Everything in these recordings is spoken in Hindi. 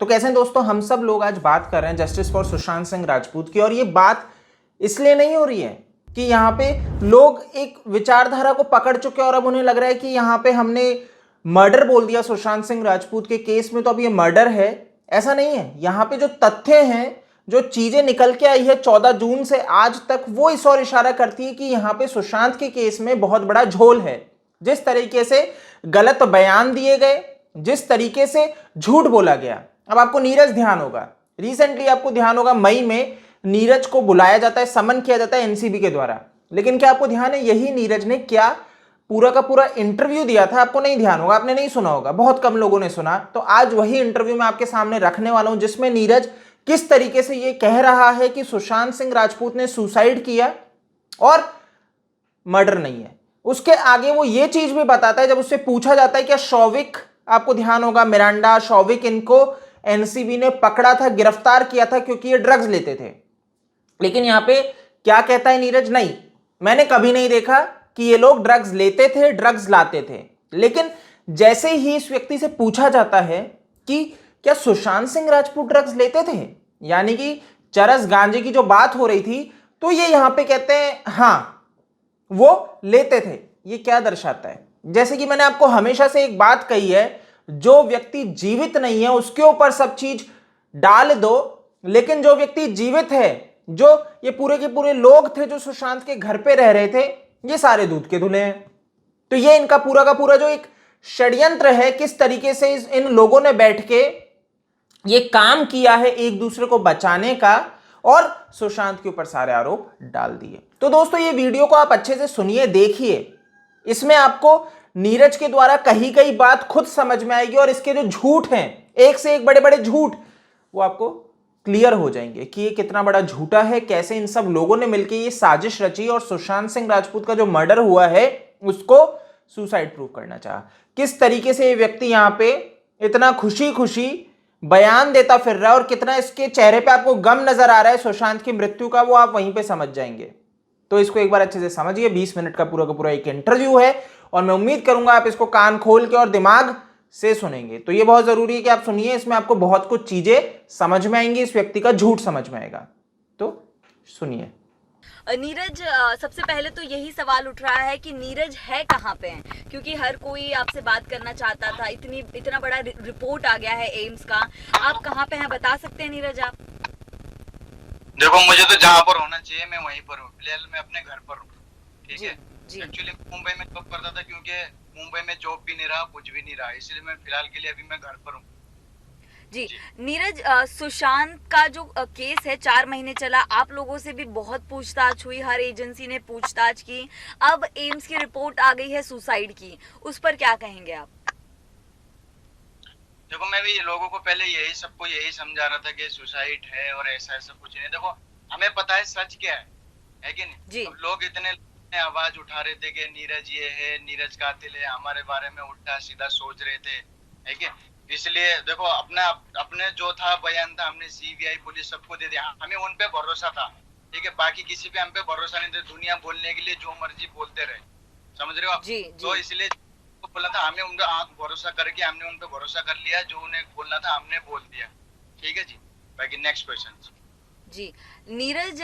तो कैसे हैं दोस्तों, हम सब लोग आज बात कर रहे हैं जस्टिस फॉर सुशांत सिंह राजपूत की। और ये बात इसलिए नहीं हो रही है कि यहाँ पे लोग एक विचारधारा को पकड़ चुके हैं और अब उन्हें लग रहा है कि यहाँ पे हमने मर्डर बोल दिया सुशांत सिंह राजपूत के केस में, तो अब ये मर्डर है। ऐसा नहीं है। यहाँ पे जो तथ्य हैं, जो चीजें निकल के आई है 14 जून से आज तक, वो इस ओर इशारा करती है कि यहाँ पे सुशांत के केस में बहुत बड़ा झोल है। जिस तरीके से गलत बयान दिए गए, जिस तरीके से झूठ बोला गया। अब आपको नीरज ध्यान होगा, रिसेंटली आपको ध्यान होगा मई में नीरज को बुलाया जाता है, समन किया जाता है एनसीबी के द्वारा। लेकिन क्या आपको ध्यान है यही नीरज ने क्या पूरा का पूरा इंटरव्यू दिया था? आपको नहीं ध्यान होगा, आपने नहीं सुना होगा, बहुत कम लोगों ने सुना। तो आज वही इंटरव्यू मैं आपके सामने रखने वाला हूं, जिसमें नीरज किस तरीके से ये कह रहा है कि सुशांत सिंह राजपूत ने सुसाइड किया और मर्डर नहीं है। उसके आगे वो ये चीज भी बताता है, जब उससे पूछा जाता है क्या शौविक, आपको ध्यान होगा मिरांडा, शौविक, इनको एनसीबी ने पकड़ा था, गिरफ्तार किया था क्योंकि ये ड्रग्स लेते थे। लेकिन यहां पे क्या कहता है नीरज, नहीं, मैंने कभी नहीं देखा कि ये लोग ड्रग्स लेते थे, ड्रग्स लाते थे। लेकिन जैसे ही इस व्यक्ति से पूछा जाता है कि क्या सुशांत सिंह राजपूत ड्रग्स लेते थे, यानी कि चरस गांजे की जो बात हो रही थी, तो ये यहां पे कहते हैं हां वो लेते थे। ये क्या दर्शाता है? जैसे कि मैंने आपको हमेशा से एक बात कही है, जो व्यक्ति जीवित नहीं है उसके ऊपर सब चीज डाल दो, लेकिन जो व्यक्ति जीवित है, जो ये पूरे के पूरे लोग थे जो सुशांत के घर पे रह रहे थे, ये सारे दूध के धुले हैं। तो ये इनका पूरा का पूरा जो एक षड्यंत्र है, किस तरीके से इन लोगों ने बैठ के ये काम किया है एक दूसरे को बचाने का, और सुशांत के ऊपर सारे आरोप डाल दिए। तो दोस्तों ये वीडियो को आप अच्छे से सुनिए, देखिए, इसमें आपको नीरज के द्वारा कही गई बात खुद समझ में आएगी और इसके जो झूठ हैं, एक से एक बड़े बड़े झूठ, वो आपको क्लियर हो जाएंगे कि ये कितना बड़ा झूठा है, कैसे इन सब लोगों ने मिलकर ये साजिश रची और सुशांत सिंह राजपूत का जो मर्डर हुआ है उसको सुसाइड प्रूव करना चाहा। किस तरीके से ये व्यक्ति यहां पे इतना खुशी खुशी बयान देता फिर रहा है और कितना इसके चेहरे पे आपको गम नजर आ रहा है सुशांत की मृत्यु का, वो आप वहीं पे समझ जाएंगे। तो इसको एक बार अच्छे से समझिए। 20 मिनट का पूरा एक इंटरव्यू है और मैं उम्मीद करूंगा आप इसको कान खोल के और दिमाग से सुनेंगे। तो ये बहुत जरूरी है कि आप सुनिए, इसमें आपको बहुत कुछ चीजें समझ में आएंगी, इस व्यक्ति का झूठ समझ में आएगा। तो सुनिए। नीरज, सबसे पहले तो यही सवाल उठ रहा है कि नीरज है कहाँ पे हैं? क्योंकि हर कोई आपसे बात करना चाहता था, इतना बड़ा रिपोर्ट आ गया है एम्स का, आप कहाँ पे हैं बता सकते हैं नीरज आप? देखो, मुझे तो जहाँ पर होना चाहिए मैं वहीं पर हूँ। फिलहाल मैं अपने घर पर हूँ, ठीक है। एक्चुअली मुंबई में जॉब करता था, क्योंकि मुंबई में जॉब भी नहीं रहा, कुछ भी नहीं रहा, इसलिए मैं फिलहाल के लिए अभी मैं घर पर हूँ। जी नीरज, सुशांत का जो केस है 4 महीने चला, आप लोगों से भी बहुत पूछताछ हुई, हर एजेंसी ने पूछताछ की, अब एम्स की रिपोर्ट आ गई है सुसाइड की, उस पर क्या कहेंगे आप? देखो, मैं भी लोगों को पहले सबको यही समझा रहा था कि सुसाइड है और ऐसा ऐसा कुछ नहीं। देखो, हमें पता है सच क्या है कि नहीं। अब लोग इतने आवाज उठा रहे थे कि नीरज ये है, नीरज कातिल है, हमारे बारे में उल्टा सीधा सोच रहे थे, है कि। इसलिए देखो, अपने जो था बयान था, हमने सीबीआई पुलिस सबको दे दिया, हमें उन पे भरोसा था, ठीक है। बाकी किसी पे हम पे भरोसा नहीं था। दुनिया बोलने के लिए जो मर्जी बोलते रहे, समझ रहे हो आप? तो इसलिए बोला था, हमें उनका आंख भरोसा करके हमने उन पे भरोसा कर लिया, जो उन्हें बोलना था हमने बोल दिया, ठीक है जी। बाकी नेक्स्ट क्वेश्चन जी। नीरज,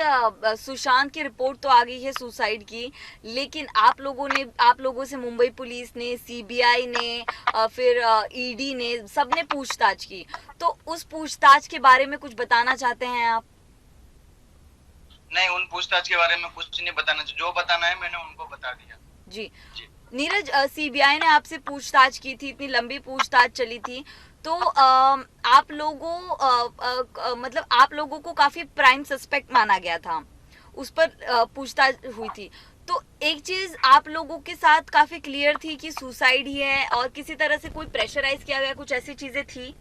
सुशांत की रिपोर्ट तो आ गई है सुसाइड की, लेकिन आप लोगों से मुंबई पुलिस ने, सीबीआई ने, फिर ईडी ने, सबने पूछताछ की, तो उस पूछताछ के बारे में कुछ बताना चाहते हैं आप? नहीं, उन पूछताछ के बारे में कुछ नहीं बताना, जो बताना है मैंने उनको बता दिया। जी नीरज, सीबीआई ने आपसे पूछताछ की थी, इतनी लंबी पूछताछ चली थी, तो आप लोगों को काफी प्राइम सस्पेक्ट माना गया था, उस पर पूछताछ हुई थी, तो एक चीज आप लोगों के साथ काफी क्लियर थी कि सुसाइड ही है, और किसी तरह से कोई प्रेशराइज किया गया, कुछ ऐसी चीजें थी?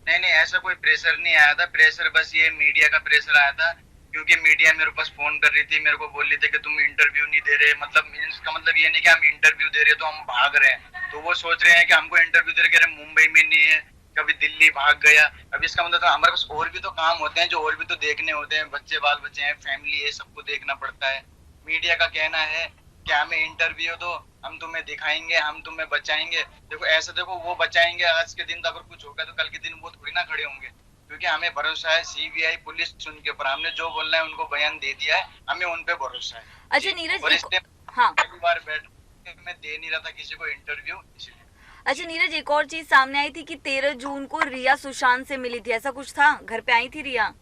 नहीं, ऐसा कोई प्रेशर नहीं आया था। प्रेशर बस ये मीडिया का प्रेशर आया था, क्योंकि मीडिया मेरे पास फोन कर रही थी, मेरे को बोल रही थी कि तुम इंटरव्यू नहीं दे रहे। मतलब इसका मतलब ये नहीं कि हम इंटरव्यू दे रहे तो हम भाग रहे हैं, तो वो सोच रहे हैं कि हमको इंटरव्यू दे रहे, मुंबई में नहीं है, कभी दिल्ली भाग गया। अब इसका मतलब हमारे पास और भी तो काम होते हैं, जो और भी तो देखने होते हैं, बच्चे बाल बच्चे हैं, फैमिली है, सबको देखना पड़ता है। मीडिया का कहना है कि हमें इंटरव्यू दो, हम तुम्हें दिखाएंगे, हम तुम्हें बचाएंगे। देखो ऐसा, देखो वो बचाएंगे आज के दिन, तो अगर कुछ होगा तो कल के दिन वो थोड़ी ना खड़े होंगे, क्योंकि हमें भरोसा है सीबीआई पुलिस उनके ऊपर, हमने जो बोलना है उनको बयान दे दिया है, हमें उन पे भरोसा है। अच्छा नीरज, और इसलिए हाँ पहली बार बैठ मैं दे नहीं रहा था किसी को इंटरव्यू, इसलिए। अच्छा नीरज, एक और चीज सामने आई थी कि 13 जून को रिया सुशांत से मिली थी, ऐसा कुछ था? घर पे आई थी रिया?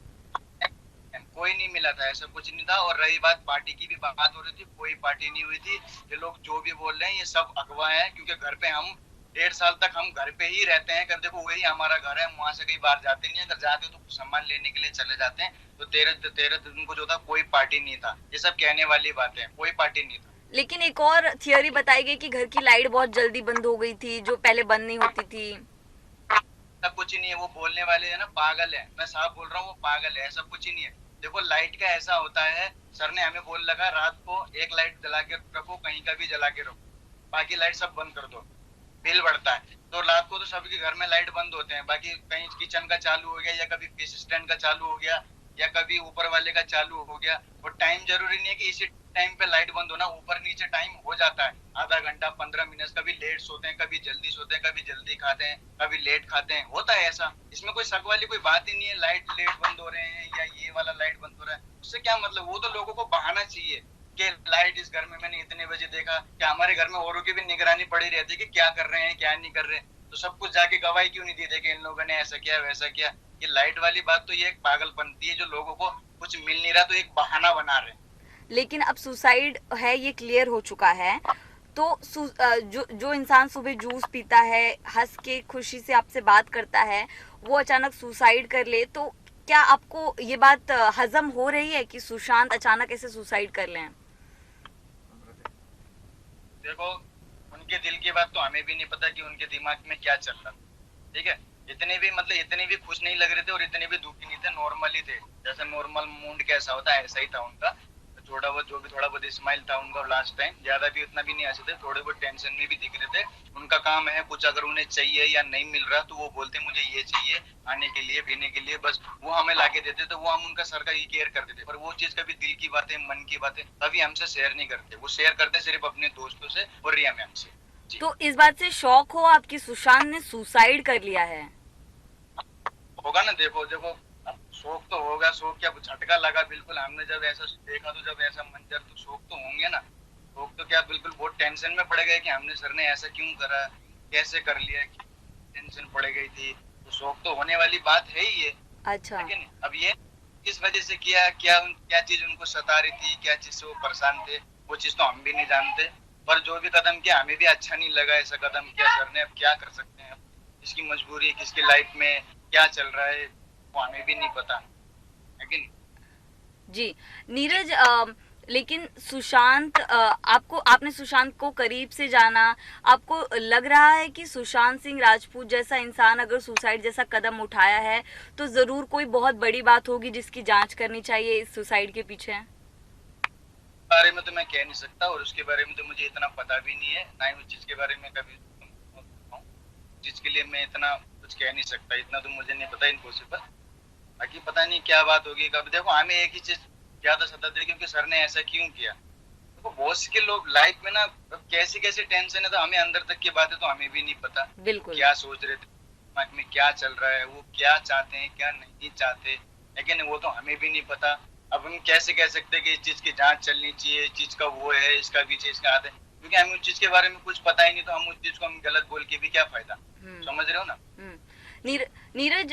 कोई नहीं मिला था, ऐसा कुछ नहीं था। और रही बात पार्टी की, भी बात हो रही थी, कोई पार्टी नहीं हुई थी। ये लोग जो भी बोल रहे हैं ये सब अफवाह है, क्योंकि घर पे हम 1.5 साल तक हम घर पे ही रहते हैं। कर देखो वही हमारा घर है, हम वहां से कहीं बाहर जाते नहीं है। अगर जाते तो कुछ सामान लेने के लिए चले जाते हैं। तो 13 दिन को जो था कोई पार्टी नहीं था। ये सब कहने वाली बातें, कोई पार्टी नहीं था। लेकिन एक और थियोरी बताई गई कि घर की लाइट बहुत जल्दी बंद हो गई थी, जो पहले बंद नहीं होती थी। ऐसा कुछ नहीं है, वो बोलने वाले है ना पागल है, मैं साफ बोल रहा हूँ, वो पागल है, ऐसा कुछ ही नहीं है। देखो लाइट का ऐसा होता है, सर ने हमें बोल लगा रात को एक लाइट जला के रखो, कहीं का भी जला के रखो, बाकी लाइट सब बंद कर दो, बिल बढ़ता है। तो रात को तो सबके घर में लाइट बंद होते हैं, बाकी कहीं किचन का चालू हो गया, या कभी फिश स्टैंड का चालू हो गया, या कभी ऊपर वाले का चालू हो गया। और टाइम जरूरी नहीं है कि इसी टाइम पे लाइट बंद होना, ऊपर नीचे टाइम हो जाता है, आधा घंटा 15 मिनट, कभी लेट सोते हैं, कभी जल्दी सोते हैं, कभी जल्दी खाते हैं, कभी लेट खाते हैं, होता है ऐसा। इसमें कोई शक वाली कोई बात ही नहीं है। लाइट लेट बंद हो रहे हैं या ये वाला लाइट बंद हो रहा है, उससे क्या मतलब? वो तो लोगों को बहाना चाहिए कि लाइट इस घर में मैंने इतने बजे देखा। क्या हमारे घर में औरों की भी निगरानी पड़ी रहती है कि क्या कर रहे हैं क्या नहीं कर रहे हैं? तो सब कुछ जाके गवाही क्यों नहीं देते कि इन लोगों ने ऐसा किया वैसा किया? ये लाइट वाली बात तो ये एक पागलपंती है, जो लोगों को कुछ मिल नहीं रहा तो एक बहाना बना रहे हैं। लेकिन अब सुसाइड है, ये क्लियर हो चुका है। तो जो इंसान सुबह जूस पीता है, हंस के खुशी से आपसे बात करता है, वो अचानक सुसाइड कर ले, तो क्या आपको ये बात हजम हो रही है कि सुशांत अचानक ऐसे सुसाइड कर लें? देखो उनके दिल की बात तो हमें भी नहीं पता कि उनके दिमाग में क्या चल रहा, ठीक है। इतने भी खुश नहीं लग रहे थे और इतने भी दुखी नहीं थे, नॉर्मल ही थे। जैसे नॉर्मल मूड कैसा होता है ऐसा ही था उनका। थोड़ा बहुत स्माइल था उनका लास्ट टाइम, ज्यादा भी उतना भी नहीं हंसे थे, थोड़े बहुत टेंशन में भी दिख रहे थे। उनका काम है कुछ अगर उन्हें चाहिए या नहीं मिल रहा तो वो बोलते मुझे ये चाहिए खाने के लिए पीने के लिए, बस वो हमें लाके देते, तो वो हम उनका सर का ही केयर करते थे। पर वो चीज कभी दिल की बातें, मन की बातें कभी हमसे शेयर नहीं करते। वो शेयर करते सिर्फ अपने दोस्तों से और रिया मैम से। तो इस बात से शॉक हो आपकी सुशांत ने सुसाइड कर लिया है? होगा ना, देखो अब शौक तो होगा, शौक क्या झटका लगा बिल्कुल। हमने जब ऐसा देखा तो जब ऐसा मंजर, तो शौक तो होंगे ना। शौक तो क्या, बिल्कुल बहुत टेंशन में पड़ गए कि हमने सर ने ऐसा क्यों करा, कैसे कर लिया, टेंशन पड़ गई थी। तो शौक तो होने वाली बात है ही ये। अच्छा, लेकिन अब ये किस वजह से किया, क्या चीज उनको सता रही थी, क्या चीज से वो परेशान थे, वो चीज तो हम भी नहीं जानते। पर जो भी कदम किया हमें भी अच्छा नहीं लगा। ऐसा कदम किया सर ने, अब क्या कर सकते हैं? किसकी मजबूरी, किसकी लाइफ में क्या चल रहा है वो हमें भी नहीं पता, है कि नहीं? जी नीरज, लेकिन सुशांत, आपने सुशांत को करीब से जाना, आपको लग रहा है कि सुशांत सिंह राजपूत जैसा इंसान अगर सुसाइड जैसा कदम उठाया है तो जरूर कोई बहुत बड़ी बात होगी जिसकी जांच करनी चाहिए इस सुसाइड के पीछे? बारे में तो मैं कह नहीं सकता, और उसके बारे में तो मुझे इतना पता भी नहीं है, ना ही उस चीज के बारे में कभी चीज के लिए मैं इतना कुछ कह नहीं सकता। इतना तो मुझे नहीं पता, इम्पॉसिबल। बाकी पता नहीं क्या बात होगी कब। देखो हमें एक ही चीज ज्यादा सताती है, क्योंकि सर ने ऐसा क्यों किया। देखो बहुत से लोग लाइफ में ना कैसी कैसी टेंशन है, तो हमें अंदर तक की बातें तो हमें भी नहीं पता। बिल्कुल, क्या सोच रहे थे दिमाग में, क्या चल रहा है, वो क्या चाहते हैं क्या नहीं चाहते, लेकिन वो तो हमें भी नहीं पता। अब हम कैसे कह सकते हैं कि इस चीज की जांच चलनी चाहिए, इस चीज का वो है, इसका पीछे इसका हाथ है, क्योंकि हमें उस चीज के बारे में कुछ पता ही नहीं। तो हम उस चीज को हम गलत बोल के भी क्या फायदा, समझ रहे हो ना? नीरज,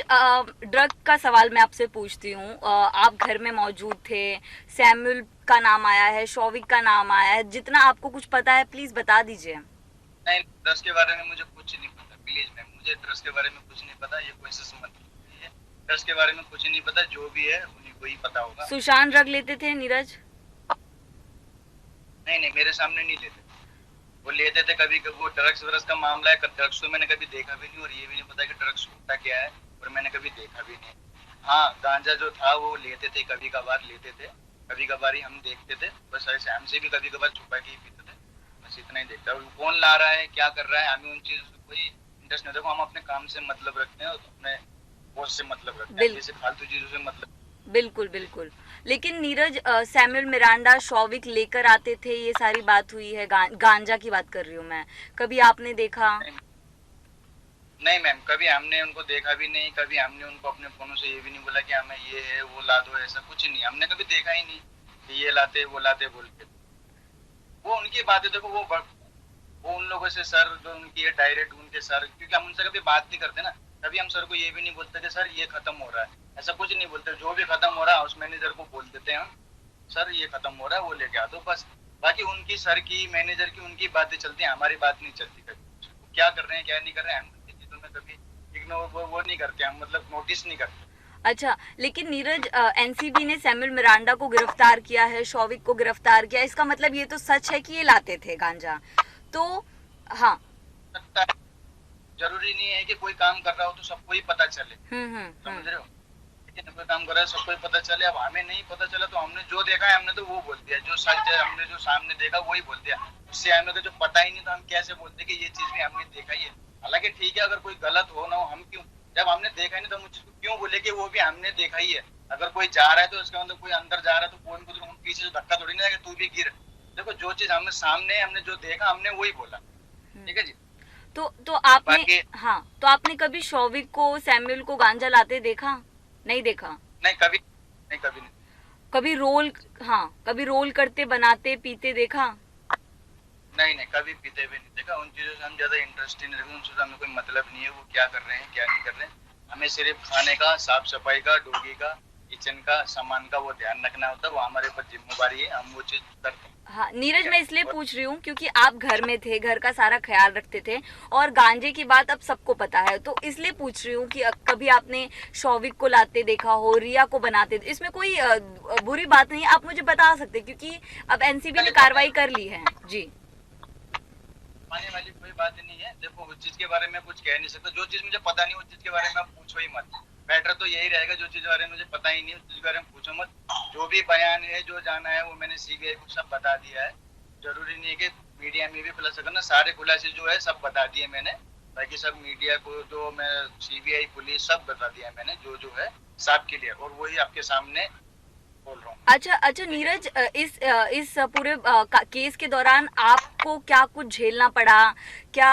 ड्रग का सवाल मैं आपसे पूछती हूँ। आप घर में मौजूद थे, सैमुअल का नाम आया है, शौविक का नाम आया है, जितना आपको कुछ पता है प्लीज बता दीजिए। नहीं, ड्रग्स के बारे में मुझे कुछ नहीं पता, प्लीज मैम, मुझे ड्रग्स के बारे में कुछ नहीं पता। ये क्वेश्चन मत कीजिए, ड्रग्स के बारे में कुछ नहीं पता। जो भी है उन्हीं को ही पता होगा। सुशांत ड्रग लेते थे नीरज? नहीं, मेरे सामने नहीं लेते। वो लेते थे कभी कभी। वो ड्रग्स का मामला है, ड्रग्स तो मैंने कभी देखा भी नहीं, और ये भी नहीं पता कि ड्रग्स होता क्या है, और मैंने कभी देखा भी नहीं। हाँ, गांजा जो था वो लेते थे, कभी कभार लेते थे, कभी कभार ही हम देखते थे। बस ऐसे हमसे भी कभी कभार छुपा के ही पीते थे, बस इतना ही देखता। कौन ला रहा है, क्या कर रहा है, हमें उन चीजों से कोई इंटरेस्ट नहीं। देखो हम अपने काम से मतलब रखते हैं और अपने पोस्ट से मतलब रखते हैं, जैसे फालतू चीजों से मतलब। बिल्कुल बिल्कुल। लेकिन नीरज, सैमुअल मिरांडा शौविक लेकर आते थे, ये सारी बात हुई है। गांजा की बात कर रही हूँ मैं। कभी आपने देखा? नहीं मैम, कभी हमने उनको देखा भी नहीं, कभी हमने उनको अपने फोनों से ये भी नहीं बोला कि हमें ये है वो ला दो, ऐसा कुछ नहीं, हमने कभी देखा ही नहीं कि ये लाते वो लाते बोल के। वो उनकी बात है, देखो वो उन लोगों से सर जो उनकी है डायरेक्ट उनके सर, क्योंकि हम उनसे कभी बात नहीं करते ना, कभी हम सर को ये भी नहीं बोलते कि सर ये खत्म हो रहा है, ऐसा कुछ नहीं बोलते। जो भी खत्म हो रहा है हाउस मैनेजर को बोल देते हैं हम, सर ये खत्म हो रहा है वो लेके आ दो बस। बाकी उनकी सर की मैनेजर की उनकी बातें चलती हैं, हमारी बात नहीं चलती कभी। क्या कर रहे हैं क्या नहीं कर रहे हैं हम उनकी चीजों में कभी इग्नोर वो नहीं करते हम, मतलब नोटिस नहीं करते। अच्छा, लेकिन नीरज, एनसीबी ने सैमुअल मिरांडा को गिरफ्तार किया है, शौविक को गिरफ्तार किया, इसका मतलब ये तो सच है कि ये लाते थे गांजा। तो हाँ, सकता है, जरूरी नहीं है कि कोई काम कर रहा हो तो सबको ही पता चले, समझ रहे हो। लेकिन कोई काम कर रहा है सबको ही पता चले, अब हमें नहीं पता चला तो हमने जो देखा है हमने तो वो बोल दिया, जो सच है हमने जो सामने देखा वही बोल दिया। उससे हमें तो जो पता ही नहीं तो हम कैसे बोलते कि ये चीज भी हमने देखा ही है। हालांकि ठीक है, अगर कोई गलत हो ना हो, हम क्यों, जब हमने देखा ही नहीं तो हम उस चीज को क्यों बोले कि वो भी हमने देखा ही है। अगर कोई जा रहा है तो उसका मतलब कोई अंदर जा रहा है तो कोई को तो पीछे से धक्का थोड़ी ना तू भी गिर। देखो जो चीज हमने सामने हमने जो देखा हमने वही बोला, ठीक है जी। तो आपने, हाँ, तो आपने कभी शौविक को, सैमुअल को गांजा लाते देखा? नहीं देखा? नहीं कभी नहीं, कभी नहीं। कभी रोल, हाँ, कभी रोल करते, बनाते, पीते देखा? नहीं नहीं, कभी पीते भी नहीं देखा। उन चीजों से हम ज्यादा इंटरेस्ट नहीं रखते, उनसे हमें कोई मतलब नहीं है वो क्या कर रहे हैं क्या नहीं कर रहे हैं। हमें सिर्फ खाने का, साफ सफाई का, डोगी का, किचन का, सामान का वो ध्यान रखना होता है, वो हमारे ऊपर जिम्मेवारी है, हम वो चीज करते हैं। हाँ नीरज, मैं इसलिए पूछ रही हूँ क्योंकि आप घर में थे, घर का सारा ख्याल रखते थे, और गांजे की बात अब सबको पता है, तो इसलिए पूछ रही हूँ कि कभी आपने शौविक को लाते देखा हो, रिया को बनाते, इसमें कोई बुरी बात नहीं, आप मुझे बता सकते, क्योंकि अब एनसीबी ने कार्रवाई कर ली है जी। मानने वाली कोई बात नहीं है। देखो उस चीज के बारे में कुछ कह नहीं सकता, जो चीज मुझे पता नहीं उस चीज के बारे में आप पूछो ही मत। बेटर तो यही रहेगा, जो चीज के बारे में मुझे पता ही नहीं उस चीज के बारे में पूछो मत। जो भी बयान है, जो जाना है वो मैंने सीबीआई को सब बता दिया है। जरूरी नहीं है कि मीडिया में भी खुलासा करना, सारे खुलासे जो है सब बता दिए मैंने। बाकी सब मीडिया को जो मैं सीबीआई पुलिस सब बता दिया मैंने, जो जो है सब क्लियर, और वही आपके सामने बोल रहा हूँ। अच्छा अच्छा नीरज, इस पूरे केस के दौरान आपको क्या कुछ झेलना पड़ा क्या?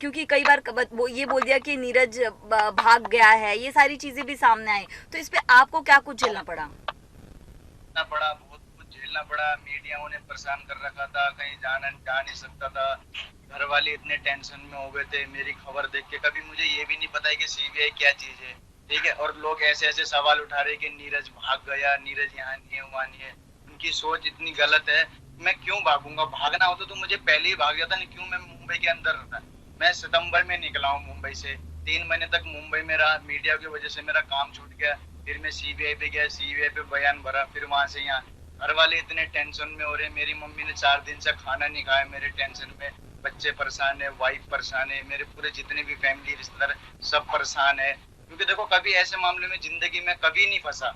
क्योंकि कई बार वो ये बोल दिया कि नीरज भाग गया है, ये सारी चीजें भी सामने आई, तो इस पे आपको क्या कुछ झेलना पड़ा? बहुत कुछ झेलना पड़ा। मीडिया ने परेशान कर रखा था, कहीं जा नहीं सकता था। घर वाले इतने टेंशन में हो गए थे मेरी खबर देख के। कभी मुझे ये भी नहीं पता है कि सीबीआई क्या चीज है, ठीक है। और लोग ऐसे ऐसे सवाल उठा रहे कि नीरज भाग गया, नीरज यहाँ नहीं है वहाँ नहीं है। उनकी सोच इतनी गलत है। मैं क्यों भागूंगा? भागना होता तो मुझे पहले ही भाग जाता, नहीं क्यों मैं मुंबई के अंदर रहता। मैं सितंबर में निकला हूँ मुंबई से, 3 महीने तक मुंबई में रहा। मीडिया की वजह से मेरा काम छूट गया, फिर मैं सीबीआई पे गया, सीबीआई पे बयान भरा, फिर वहां से यहाँ। घर वाले इतने टेंशन में हो रहे, मेरी मम्मी ने 4 दिन से खाना नहीं खाया मेरे टेंशन में। बच्चे परेशान है, वाइफ परेशान है, मेरे पूरे जितने भी फैमिली रिश्तेदार सब परेशान है। क्योंकि देखो कभी ऐसे मामले में जिंदगी में कभी नहीं फंसा,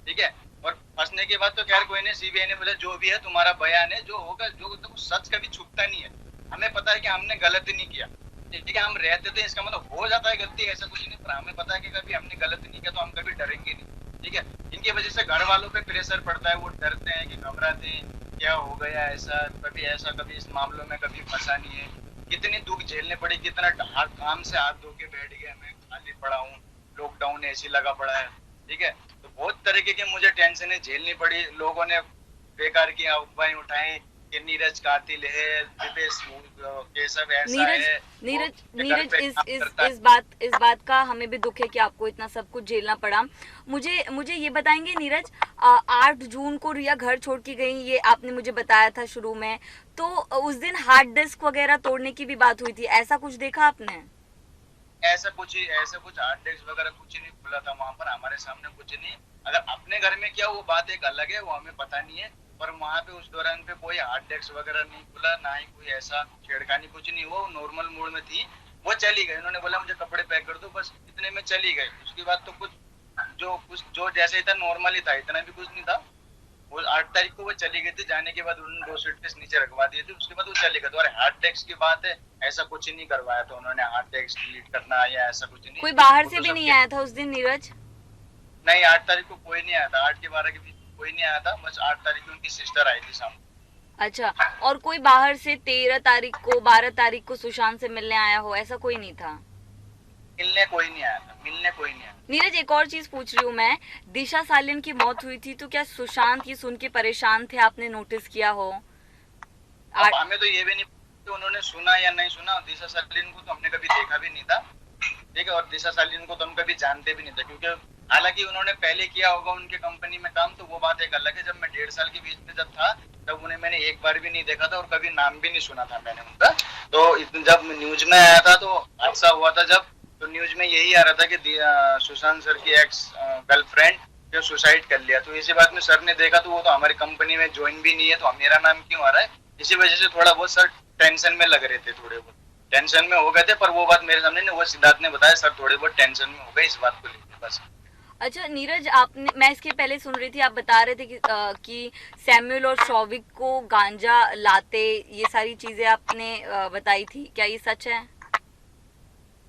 ठीक है। और फंसने के बाद तो खैर कोई नहीं, सीबीआई ने बोला जो भी है तुम्हारा बयान है, जो होगा, जो देखो सच कभी छुपता नहीं है। हमें पता है कि हमने गलत नहीं किया, ठीक है। हम रहते थे, इसका मतलब हो जाता है गलती, ऐसा कुछ नहीं, पर हमें पता है कि कभी हमने गलत नहीं किया तो हम कभी डरेंगे नहीं, ठीक है। इनकी वजह से घर वालों पे प्रेशर पड़ता है, वो डरते हैं कि घबराते हैं क्या हो गया ऐसा कभी इस मामलों में कभी फंसा नहीं है। कितनी दुख झेलने पड़ी, कितना काम से हाथ धो के बैठ गया, मैं खाली पड़ा हूँ, लॉकडाउन ऐसी लगा पड़ा है, ठीक है। तो बहुत तरीके की मुझे टेंशनें झेलनी पड़ी। लोगों ने बेकार की अफवाहें उठाई कि नीरज कातिल है, दिपेश केशव ऐसा है। नीरज इस बात का हमें भी दुख है कि आपको इतना सब कुछ झेलना पड़ा। मुझे ये बताएंगे नीरज, 8 जून को रिया घर छोड़ के गई, ये आपने मुझे बताया था शुरू में, तो उस दिन हार्ड डिस्क वगैरह तोड़ने की भी बात हुई थी, ऐसा कुछ देखा आपने? ऐसा कुछ हार्ड डिस्क वगैरह कुछ नहीं खुला था वहां पर, हमारे सामने कुछ नहीं। अगर अपने घर में क्या वो बात एक अलग है, वो हमें पता नहीं है, पर वहां पे उस दौरान पे कोई हार्ड डिस्क वगैरह नहीं खुला, ना ही कोई ऐसा छेड़खानी कुछ नहीं। वो नॉर्मल मूड में थी, वो चली गई। उन्होंने बोला मुझे कपड़े पैक कर दो, बस इतने में चली गई। उसके बाद तो कुछ जो जैसे था नॉर्मल ही था, इतना भी कुछ नहीं था। वो 8 तारीख को वो चली गई थी, जाने के बाद उन्होंने 2 सूटकेस नीचे रखवा दिए थे, उसके बाद वो चली गई। और हार्ड डिस्क की बात है, ऐसा कुछ नहीं करवाया था उन्होंने, हार्ड डिस्क डिलीट करना या ऐसा कुछ नहीं। कोई बाहर से भी नहीं आया था उस दिन नीरज? नहीं, 8 तारीख को कोई नहीं आया था, 8 के 12 के बीच कोई नहीं आया था, बस 8 तारीख को उनकी सिस्टर आई थी शाम। अच्छा, और कोई बाहर से 13 तारीख को 12 तारीख को सुशांत से मिलने आया हो, ऐसा कोई नहीं था? मिलने कोई नहीं आया था, मिलने कोई नहीं आया। नीरज, एक और चीज पूछ रही हूँ मैं, दिशा सालियन की मौत हुई थी तो क्या सुशांत ये सुन के परेशान थे, आपने नोटिस किया हो? अब हमें तो ये भी नहीं कि उन्होंने सुना या नहीं सुना, दिशा सालियन को तो हमने कभी देखा भी नहीं था, ठीक है, और दिशा सालियन को तो हम कभी जानते भी नहीं थे, क्योंकि हालांकि उन्होंने पहले किया होगा उनके कंपनी में काम, तो वो बात एक अलग है। जब मैं 1.5 साल के बीच में जब था, तब उन्हें मैंने एक बार भी नहीं देखा था और कभी नाम भी नहीं सुना था मैंने उनका। तो जब न्यूज में आया था तो हादसा हुआ था जब, तो न्यूज में यही आ रहा था कि सुशांत सर की एक्स गर्लफ्रेंड जो सुसाइड कर लिया, तो इसी बात में सर ने देखा तो वो तो हमारी कंपनी में ज्वाइन भी नहीं है, तो मेरा नाम क्यों आ रहा है, इसी वजह से थोड़ा बहुत सर टेंशन में लग रहे थे, थोड़े बहुत टेंशन में हो गए थे, पर वो बात मेरे सामने नहीं, वो सिद्धार्थ ने बताया सर थोड़े बहुत टेंशन में हो गए इस बात को लेकर बस। अच्छा नीरज, आपने, मैं इसके पहले सुन रही थी, आप बता रहे थे कि सैमुअल और शौविक को गांजा लाते, ये सारी चीजें आपने बताई थी, क्या ये सच है?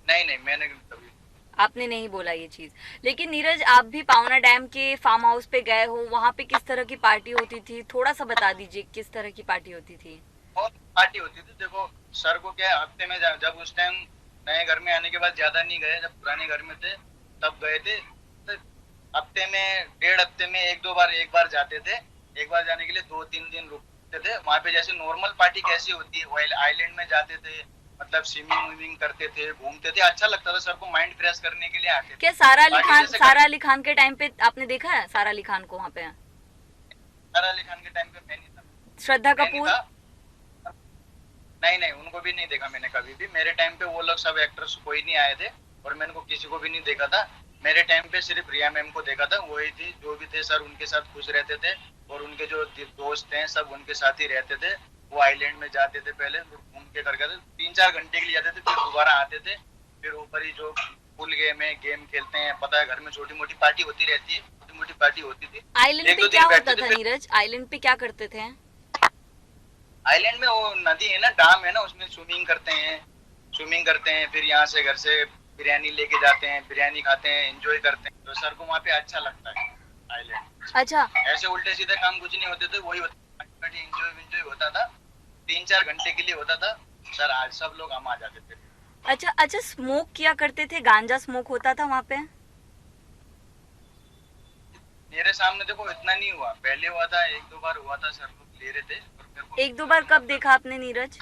नहीं, मैंने कभी, आपने नहीं बोला ये चीज। लेकिन नीरज, आप भी पावना डैम के फार्म हाउस पे गए हो, वहाँ पे किस तरह की पार्टी होती थी, थोड़ा सा बता दीजिए किस तरह की पार्टी होती थी? बहुत पार्टी होती थी। देखो सर को क्या, हफ्ते में जब उस टाइम नए घर में आने के बाद ज्यादा नहीं गए, जब पुराने घर में थे तब गए थे, तो हफ्ते में 1.5 हफ्ते में एक बार जाते थे, एक बार जाने के लिए 2-3 दिन रुकते थे वहाँ पे। जैसे नॉर्मल पार्टी कैसी होती है, आइलैंड में जाते थे, मतलब स्विमिंग करते थे, घूमते थे, अच्छा लगता था, सर को माइंड फ्रेश करने के लिए आते थे। क्या सारा अली खान के टाइम पे आपने देखा है सारा अली खान को वहाँ पे? सारा अली खान के टाइम पे मैं नहीं था। श्रद्धा कपूर? नहीं, उनको भी नहीं देखा मैंने कभी भी। मेरे टाइम पे वो लोग सब एक्टर्स कोई नहीं आए थे और मैंने को किसी को भी नहीं देखा था। मेरे टाइम पे सिर्फ रिया मैम को देखा था, वही थी, जो भी थे सर उनके साथ खुश रहते थे और उनके जो दोस्त हैं सब उनके साथ ही रहते थे। वो आइलैंड में जाते थे, पहले घूम के करके 3-4 घंटे के लिए जाते थे, फिर दोबारा आते थे, फिर ऊपर ही जो फुल गेम खेलते हैं, पता है घर में छोटी मोटी पार्टी होती रहती है, छोटी मोटी पार्टी होती थी। आइलैंड पे क्या होता था नीरज, आइलैंड पे क्या करते थे? आइलैंड में वो नदी है ना, डैम है ना, उसमें स्विमिंग करते हैं, फिर यहाँ से घर से बिरयानी लेके जाते हैं, बिरयानी खाते हैं, एंजॉय करते हैं, तो सर को वहाँ पे अच्छा लगता है आइलैंड। अच्छा, ऐसे उल्टे सीधे काम कुछ नहीं होते थे, वही एंजॉय होता था, 3-4 घंटे के लिए होता था सर, आज सब लोग हम आ जाते थे। अच्छा, स्मोक किया करते थे, गांजा स्मोक होता था वहाँ पे? मेरे सामने देखो इतना नहीं हुआ, पहले हुआ था, 1-2 बार हुआ था, सर लोग ले रहे थे। 1-2 बार कब देखा आपने नीरज?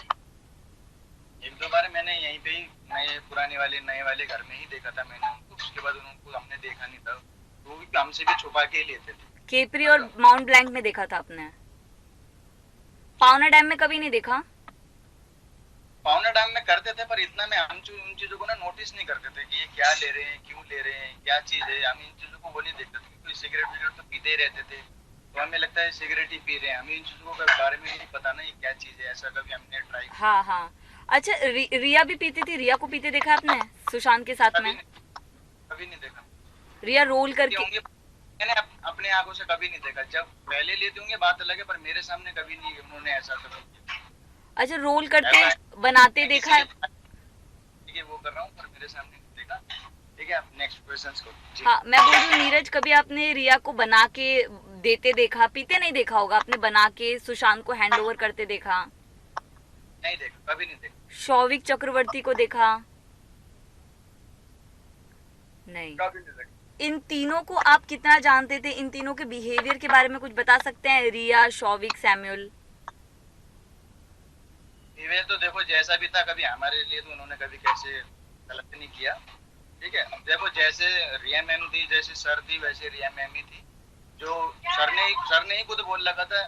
1-2 बार मैंने यहीं पे ही नए वाले घर में ही देखा था मैंने उनको, उसके बाद उनको हमने देखा नहीं था, वो भी हमसे भी छुपा के ही लेते थे। केपरी और माउंट ब्लैंक में देखा था आपने, पावना डैम में कभी नहीं देखा? पावना डैम में करते थे, पर इतना में हम उन चीजों को ना नोटिस नहीं करते थे कि ये क्या ले रहे हैं, क्यों ले रहे हैं, क्या चीज है, हम इन चीजों को वो नहीं देखते थे, क्योंकि सिगरेट तो पीते ही रहते थे, तो हमें लगता है सिगरेट ही पी रहे हैं, हमें इन चीजों के बारे में नहीं पता ना ये क्या चीज है, ऐसा कभी हमने ट्राई। हाँ। अच्छा, रिया भी पीती थी, रिया को पीते देखा आपने सुशांत के साथ में? कभी नहीं देखा। रिया रोल करके, मैंने अपने आंखों से कभी नहीं देखा, जब पहले लेते होंगे बात अलग है, पर मेरे सामने कभी नहीं उन्होंने ऐसा कभी किया। अच्छा, रोल करके बनाते देखा है? ठीक है, वो कर रहा हूँ, पर मेरे सामने नहीं देखा। ठीक है, आप नेक्स्ट क्वेश्चंस को। हाँ, मैं बोल रही हूँ नीरज, कभी आपने रिया को बना के देते देखा? पीते नहीं देखा होगा आपने, बना के सुशांत को हैंड ओवर करते देखा? नहीं देखा, कभी नहीं देखा। शौविक चक्रवर्ती को देखा? नहीं। कभी नहीं देखा। इन तीनों को आप कितना जानते थे, इन तीनों के बिहेवियर के बारे में कुछ बता सकते हैं? रिया, शौविक, सैमुअल। बिहेवियर तो देखो जैसा भी था, कभी हमारे लिए तो उन्होंने कभी कैसे गलत नहीं किया। ठीक है, अब देखो जैसे रिया मैम थी, जैसे सर थी, वैसे रिया मैम ही थी। जो सर ने ही खुद बोल रखा था,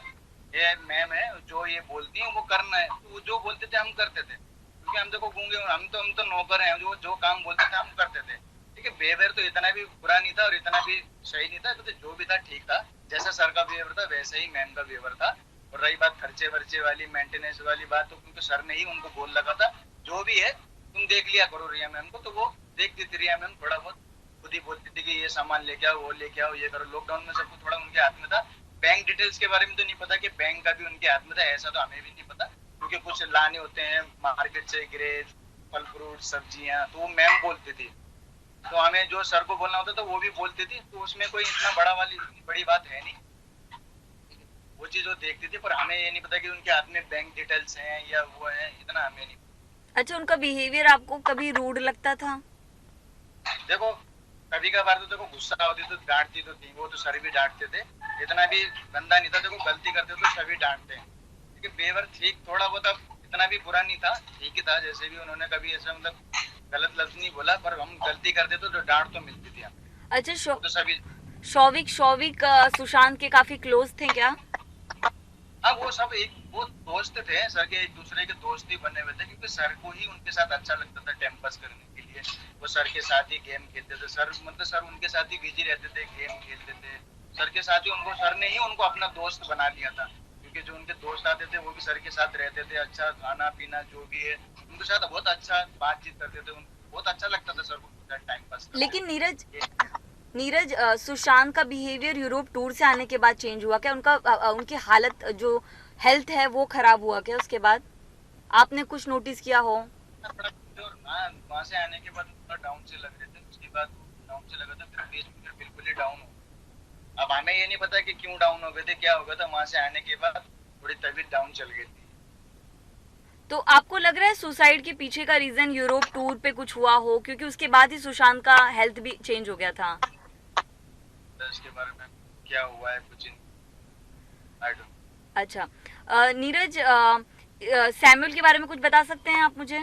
ये मैम है, जो ये बोलती है वो करना है, तो जो बोलते थे हम करते थे, क्योंकि हम देखो गूंगे, हम तो नौकर हैं, जो काम बोलते थे हम करते थे। ठीक है, बिहेवियर तो इतना भी बुरा नहीं था और इतना भी सही नहीं था, तो जो भी था ठीक था, जैसा सर का बिहेवियर था वैसे ही मैम का बिहेवियर था। और रही बात खर्चे वर्चे वाली, मेंटेनेंस वाली बात, तो क्योंकि सर ने ही उनको बोल रखा था जो भी है तुम देख लिया करो रिया मैम को, तो वो देखती थी रिया मैम, थोड़ा बहुत खुद ही बोलती थी कि ये सामान लेके आओ, वो लेके आओ, ये करो। लॉकडाउन में सब कुछ थोड़ा उनके हाथ में था, बैंक डिटेल्स के बारे में तो नहीं पता कि बैंक का भी उनके हाथ में था, ऐसा तो हमें भी नहीं पता, क्योंकि कुछ लाने होते हैं मार्केट से, ग्रेज, फल फ्रूट, सब्जियां, तो वो मैम बोलती थी। तो हमें जो सर को बोलना होता था वो भी बोलती थी, तो उसमें कोई इतना बड़ी बात है नहीं, वो चीज वो देखती थी। पर हमें ये नहीं पता कि उनके हाथ में बैंक डिटेल्स हैं या वो है, इतना हमें नहीं। अच्छा, उनका बिहेवियर आपको कभी रूड लगता था? देखो कभी कभार तो देखो गुस्सा होती तो डांटती तो थी, वो तो सर भी डांटते थे, इतना भी गंदा नहीं था। देखो गलती करते तो सभी डांटते हैं, लेकिन बेवर ठीक थोड़ा बहुत, अब इतना भी बुरा नहीं था, ठीक ही था। जैसे भी उन्होंने कभी ऐसा मतलब गलत लफ्ज नहीं बोला, पर हम गलती करते तो डांट तो मिलती थी हमें। अच्छा, तो सभी शौविक सुशांत के काफी क्लोज थे क्या? हाँ, वो सब एक वो दोस्त थे सर के, एक दूसरे के दोस्त ही बने हुए थे, क्योंकि सर को ही उनके साथ अच्छा लगता था टाइम पास करने के लिए। वो सर के साथ ही गेम खेलते थे, सर मतलब सर उनके साथ ही बिजी रहते थे, गेम खेलते थे सर के साथ ही। उनको सर ने ही उनको अपना दोस्त बना लिया था, क्योंकि जो उनके दोस्त आते थे वो भी सर के साथ रहते थे, अच्छा खाना पीना जो भी है उनके साथ बहुत अच्छा बातचीत करते थे, उनको बहुत अच्छा लगता था सर को टाइम पास। लेकिन नीरज सुशांत का बिहेवियर यूरोप टूर से आने के बाद चेंज हुआ क्या? उनकी हालत जो हेल्थ है वो खराब हुआ क्या उसके बाद? आपने कुछ नोटिस किया हो? वहाँ से आने के बाद थोड़ा डाउन से लग रहे थे, उसके बाद डाउन से लगा था, फिर बीच में बिल्कुल ही डाउन हो। अब हमें ये नहीं पता कि क्यों डाउन हो गए थे, क्या हो गया था। वहाँ से आने के बाद थोड़ी तबीयत डाउन चल गई थी। तो आपको लग रहा है सुसाइड के पीछे का रीजन यूरोप टूर पे कुछ हुआ हो, क्योंकि उसके बाद ही सुशांत का हेल्थ भी चेंज हो गया था? इसके बारे में क्या हुआ है कुछ अच्छा, नीरज, सैमुअल के बारे में कुछ बता सकते हैं आप मुझे?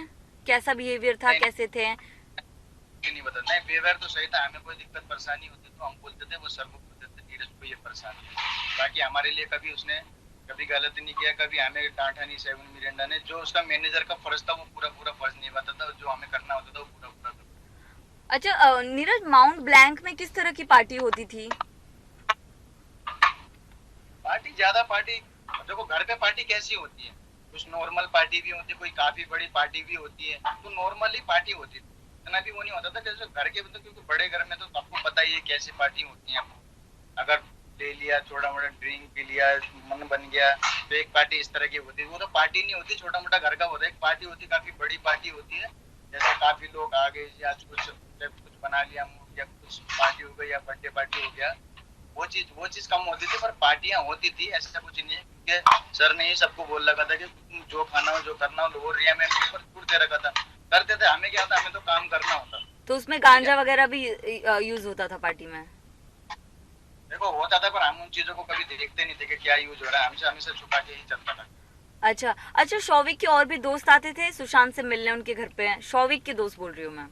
कैसा बिहेवियर था, कैसे थे? नहीं बता, नहीं बिहेवियर तो सही था। हमें कोई दिक्कत परेशानी होती तो हम बोलते थे, वो सर को बोलते थे नीरज को ये परेशानी है। बाकी हमारे लिए कभी उसने कभी गलत नहीं किया, कभी हमें डांटा नहीं। सेवन मिरेंडा ने जो उसका मैनेजर का फर्ज था वो पूरा फर्ज निभाता था, जो हमें करना होता था वो पूरा था। अच्छा, नीरज, माउंट ब्लैंक में किस तरह की पार्टी होती थी? पार्टी ज्यादा पार्टी, देखो घर पे पार्टी कैसी होती है, कुछ नॉर्मल पार्टी भी होती है, कोई काफी बड़ी पार्टी भी होती है। तो नॉर्मली पार्टी होती थी, इतना भी वो नहीं होता था जैसे घर के, मतलब क्योंकि बड़े घर में तो आपको पता ही है कैसी पार्टी होती है। अगर ले लिया, छोटा मोटा ड्रिंक पी लिया, मन बन गया, तो एक पार्टी इस तरह की होती है। वो तो पार्टी नहीं होती, छोटा मोटा घर का होता है। एक पार्टी होती है, काफी बड़ी पार्टी होती है, जैसे काफी लोग आ गए या कुछ बना लिया या कुछ पार्टी हो गई या बर्थडे पार्टी हो गया, वो चीज कम होती थी। पर पार्टियां होती थी, ऐसा कुछ नहीं है, क्योंकि सर ने ही सबको बोल रखा था कि जो खाना हो जो करना हो, और रिया मैम के ऊपर छूट दे रखा था। करते थे, हमें क्या था, हमें तो काम करना होता। तो उसमें गांजा वगैरह भी यूज होता था पार्टी में? देखो होता था, पर हम उन चीजों को कभी देखते नहीं थे कि क्या यूज हो रहा है, हमसे हमेशा छुपा के ही चलता था। अच्छा, शौविक के और भी दोस्त आते थे सुशांत से मिलने उनके घर पे? शौविक के दोस्त बोल रही हूँ मैं।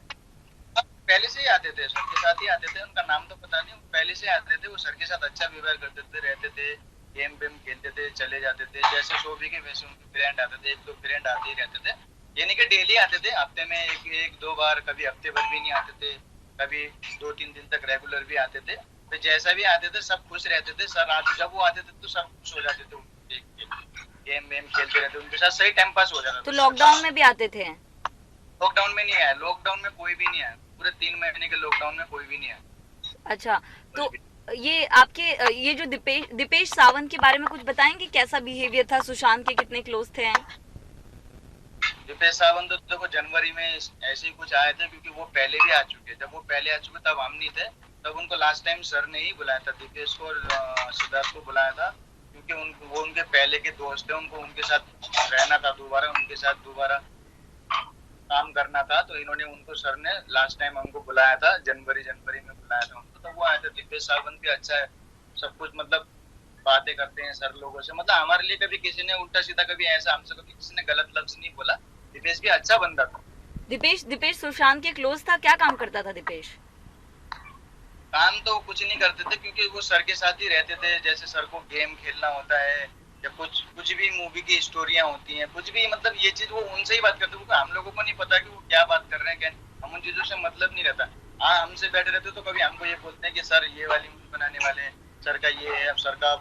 पहले से ही आते थे, सर के साथ ही आते थे, उनका नाम तो पता नहीं, पहले से आते थे। वो सर के साथ अच्छा व्यवहार करते थे, रहते थे, गेम वेम खेलते थे, चले जाते थे। जैसे शोभी के वैसे उनके फ्रेंड आते थे, एक दो फ्रेंड आते ही रहते थे। ये नहीं कि डेली आते थे, हफ्ते में एक दो बार, कभी हफ्ते भर भी नहीं आते थे, कभी 2-3 दिन तक रेगुलर भी आते थे। तो जैसा भी आते थे सब खुश रहते थे। सर आते, जब वो आते थे तो सब खुश हो जाते थे, देख के गेम वेम खेलते रहते, उनके साथ सही टाइम पास हो जाता। तो लॉकडाउन में भी आते थे? लॉकडाउन में नहीं आया, लॉकडाउन में कोई भी नहीं आया, पूरे 3 महीने के लॉकडाउन में कोई भी नहीं आया। अच्छा, तो ये आपके ये जो दीपेश सावंत के बारे में कुछ बताएंगे? कैसा बिहेवियर था, सुशांत के कितने क्लोज थे? दीपेश सावंत तो देखो जनवरी में ऐसे ही कुछ आए थे, क्योंकि वो पहले भी आ चुके। जब वो पहले आ चुके तब हम नहीं थे, तब उनको लास्ट टाइम सर ने ही बुलाया था, दीपेश को और सिद्धार्थ को बुलाया था, क्योंकि वो उनके पहले के दोस्त थे, उनको उनके साथ रहना था, दोबारा उनके साथ दोबारा काम करना था। तो इन्होंने उनको, सर ने लास्ट टाइम हमको बुलाया था, जनवरी में बुलाया था उनको, तो वो आए थे। दीपेश सावंत भी अच्छा है, सब कुछ मतलब बातें करते हैं सर लोगों से, मतलब हमारे लिए कभी किसी ने उल्टा सीधा कभी ऐसा हमसे कभी किसी ने गलत लफ्ज नहीं बोला। दीपेश भी अच्छा बंदा था। दीपेश सुशांत के क्लोज था? क्या काम करता था दीपेश? काम तो कुछ नहीं करते थे, क्योंकि वो सर के साथ ही रहते थे। जैसे सर को गेम खेलना होता है या कुछ भी मूवी की स्टोरियां होती हैं, कुछ भी, मतलब ये चीज वो उनसे ही बात करते, क्योंकि हम लोगों को नहीं पता कि वो क्या बात कर रहे हैं, क्या हम उन चीजों से मतलब नहीं रहता। हाँ, हमसे बैठे रहते तो कभी हमको ये बोलते हैं कि सर ये वाली मूवी बनाने वाले हैं, सर का ये है, अब सर का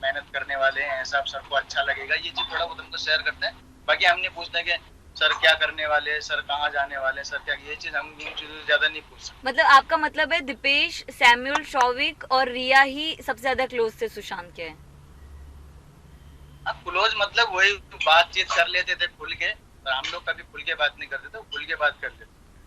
मेहनत करने वाले हैं, ऐसा सर को अच्छा लगेगा, ये चीज थोड़ा बहुत हमको शेयर करते हैं। बाकी हम नहीं पूछते कि सर क्या करने वाले हैं, सर कहाँ जाने वाले हैं, सर क्या, ये चीज हम इन चीजों से ज्यादा नहीं पूछ सकते। मतलब आपका मतलब है दीपेश, सैमुअल, शौविक और रिया ही सबसे ज्यादा क्लोज थे सुशांत के? क्लोज मतलब वही बातचीत कर लेते थे खुल के, पर हम लोग कभी खुल के बात नहीं करते थे, खुल के बात करते थे।